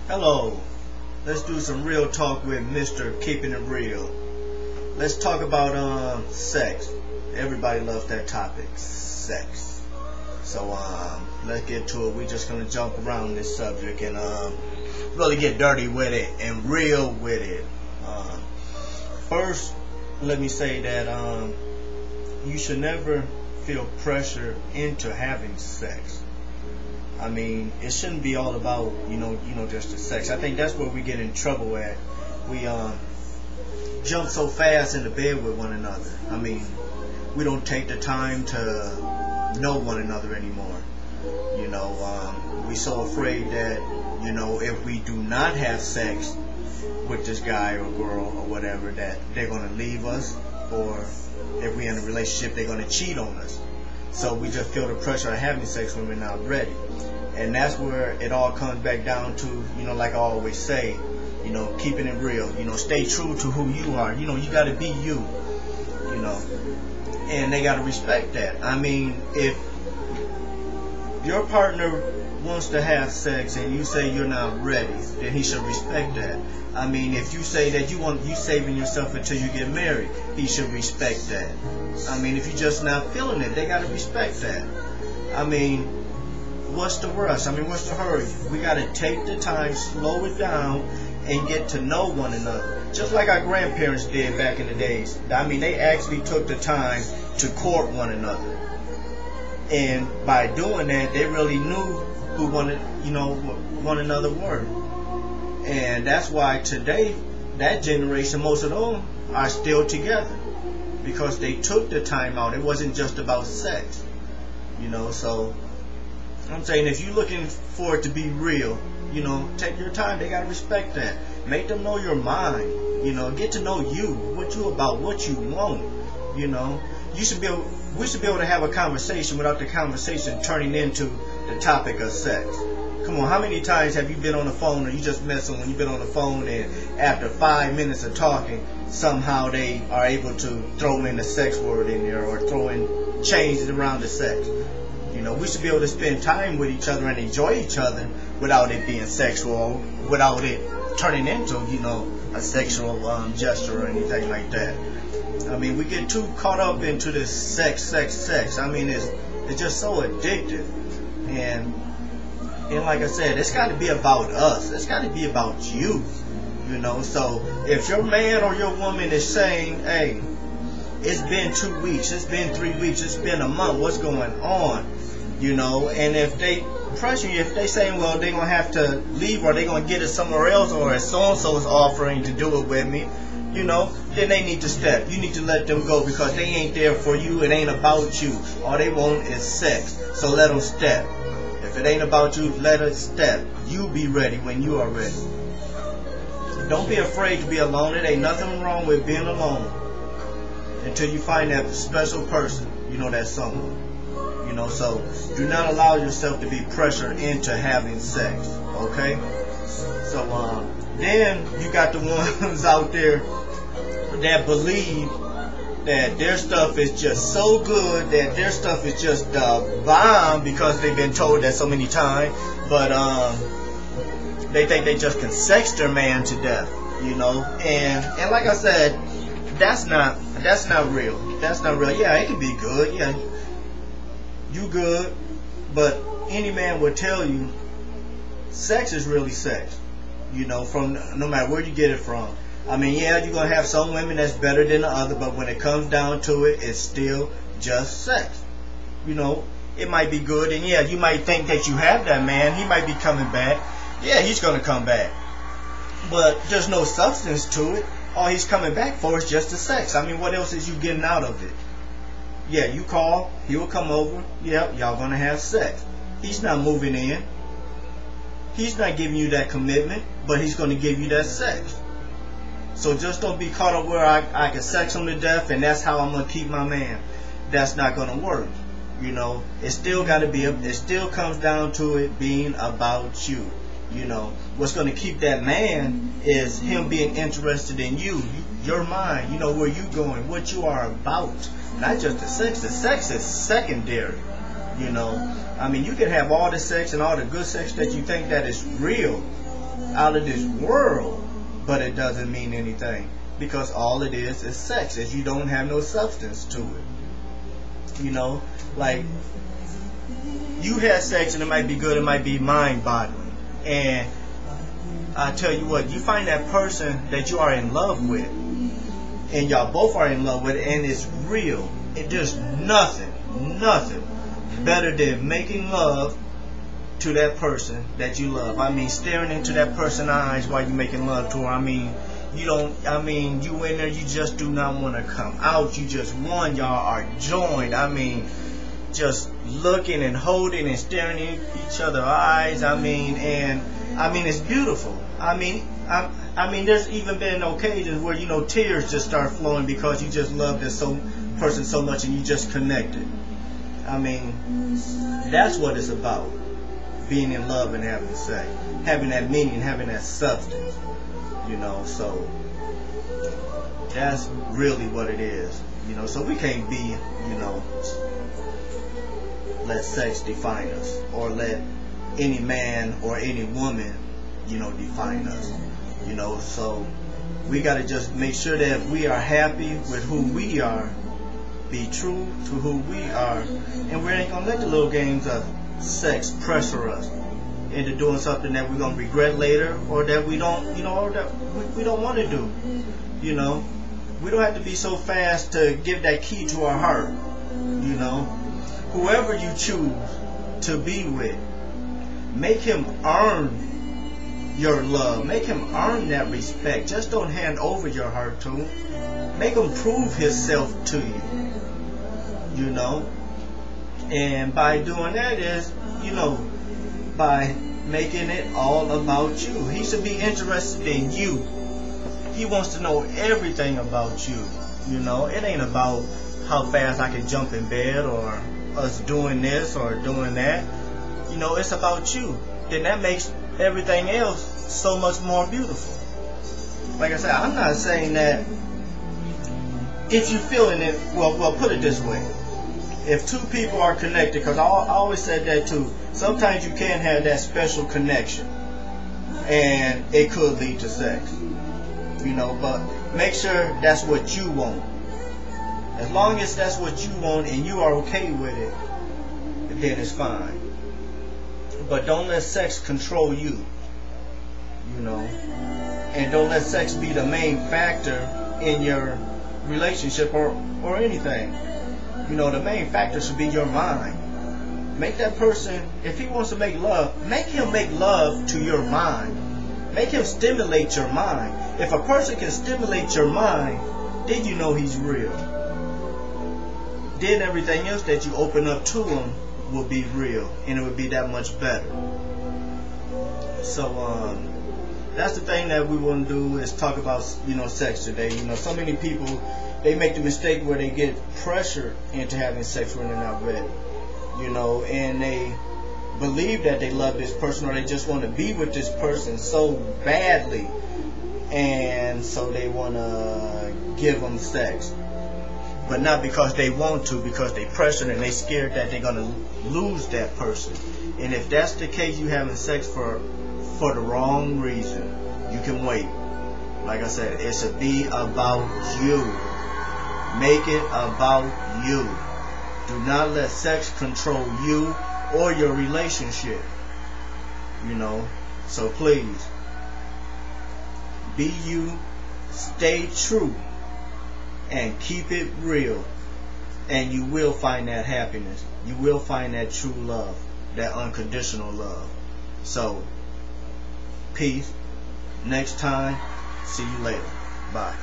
Hello, let's do some real talk with Mr. Keeping It Real. Let's talk about sex. Everybody loves that topic, sex. So let's get to it. We're just gonna jump around this subject and really get dirty with it and real with it. First, let me say that you should never feel pressure into having sex. I mean, it shouldn't be all about, just the sex. I think that's where we get in trouble at. We jump so fast into bed with one another. I mean, we don't take the time to know one another anymore. We so afraid that, if we do not have sex with this guy or girl or whatever, that they're going to leave us, or if we're in a relationship, they're going to cheat on us. So we just feel the pressure of having sex when we're not ready. And that's where it all comes back down to, like I always say, keeping it real. Stay true to who you are. You got to be you, and they got to respect that. I mean, if your partner wants to have sex and you say you're not ready, then he should respect that. I mean, if you say that you saving yourself until you get married, he should respect that. I mean, if you're just not feeling it, they gotta respect that. I mean, what's the rush? I mean, what's the hurry? We gotta take the time, slow it down, and get to know one another. Just like our grandparents did back in the days. I mean, they actually took the time to court one another. And by doing that, they really knew who one another were. And that's why today, that generation, most of them are still together, because they took the time out. It wasn't just about sex, so I'm saying, if you're looking for it to be real, take your time. They gotta respect that. Make them know your mind, get to know you, what you about, what you want, we should be able to have a conversation without the conversation turning into the topic of sex. Come on, how many times have you been on the phone, or you just met someone, you've been on the phone, and after 5 minutes of talking, somehow they are able to throw in the sex word in there, or change it around the sex. We should be able to spend time with each other and enjoy each other without it being sexual, without it turning into, a sexual gesture or anything like that. I mean, we get too caught up into this sex. I mean, it's just so addictive. And like I said, it's got to be about us. It's got to be about you, So if your man or your woman is saying, hey, it's been 2 weeks, it's been 3 weeks, it's been a month, what's going on? And if they pressure you, if they saying, well, they're going to have to leave, or they're going to get it somewhere else, or if so-and-so is offering to do it with me, then they need to step. You need to let them go, because they ain't there for you. It ain't about you. All they want is sex. So let them step. If it ain't about you, let it step. You be ready when you are ready. Don't be afraid to be alone. It ain't nothing wrong with being alone until you find that special person, that someone. So do not allow yourself to be pressured into having sex, okay? So then you got the ones out there that believe that their stuff is just so good, that their stuff is just bomb, because they've been told that so many times. But they think they just can sex their man to death, And like I said, that's not real. That's not real. Yeah, it can be good. Yeah, you good, but any man would tell you, sex is really sex. From no matter where you get it from. I mean, yeah, you're going to have some women that's better than the other, but when it comes down to it, it's still just sex. It might be good, and yeah, you might think that you have that man. He might be coming back. Yeah, he's going to come back. But there's no substance to it. All he's coming back for is just the sex. I mean, what else is you getting out of it? Yeah, you call, he will come over. Yeah, y'all going to have sex. He's not moving in. He's not giving you that commitment, but he's going to give you that sex. So just don't be caught up where I can sex him to death, and that's how I'm going to keep my man. That's not going to work. It still got to be, it still comes down to it being about you. What's going to keep that man is him being interested in you, your mind, where you going, what you are about. Not just the sex. The sex is secondary. I mean, you can have all the sex and all the good sex that you think that is real, out of this world, but it doesn't mean anything, because all it is sex. If you don't have no substance to it, you know, like you had sex and it might be good, it might be mind-boggling, and I tell you what, you find that person that you are in love with, and y'all both are in love with it, and it's real. There's nothing better than making love to that person that you love. I mean, staring into that person's eyes while you're making love to her. I mean, you in there, you just do not want to come out. You just want, y'all are joined. I mean, just looking and holding and staring in each other's eyes. I mean, it's beautiful. I mean, there's even been occasions where, you know, tears just start flowing because you just love this person so much and you just connected. I mean, that's what it's about. Being in love and having sex, having that meaning, having that substance, you know. So that's really what it is, you know. So we can't be, you know, let sex define us, or let any man or any woman, you know, define us, you know. So we got to just make sure that we are happy with who we are, be true to who we are, and we ain't gonna let the little games of sex pressure us into doing something that we're gonna regret later, or that we don't, you know, or that we don't want to do. You know, we don't have to be so fast to give that key to our heart. You know, whoever you choose to be with, make him earn your love, make him earn that respect. Just don't hand over your heart to him. Make him prove himself to you. You know, and by doing that is, you know, by making it all about you. He should be interested in you. He wants to know everything about you. You know, it ain't about how fast I can jump in bed, or us doing this or doing that. You know, it's about you. Then that makes everything else so much more beautiful. Like I said, I'm not saying that if you're feeling it, well, put it this way. If two people are connected, because I always said that too, sometimes you can have that special connection, and it could lead to sex, you know, but make sure that's what you want. As long as that's what you want and you are okay with it, then it's fine. But don't let sex control you, you know, and don't let sex be the main factor in your relationship or anything. You know, the main factor should be your mind. Make that person, if he wants to make love, make him make love to your mind. Make him stimulate your mind. If a person can stimulate your mind, then you know he's real. Then everything else that you open up to him will be real, and it will be that much better. So that's the thing that we want to do, is talk about, you know, sex today. You know, so many people, they make the mistake where they get pressured into having sex when they're not ready. You know, and they believe that they love this person, or they just want to be with this person so badly, and so they want to give them sex. But not because they want to, because they pressured and they scared that they're going to lose that person. And if that's the case, you having sex for the wrong reason, you can wait. Like I said, it should be about you. Make it about you. Do not let sex control you or your relationship. You know, so please, be you, stay true, and keep it real, and you will find that happiness. You will find that true love, that unconditional love. So, peace. Next time, see you later. Bye.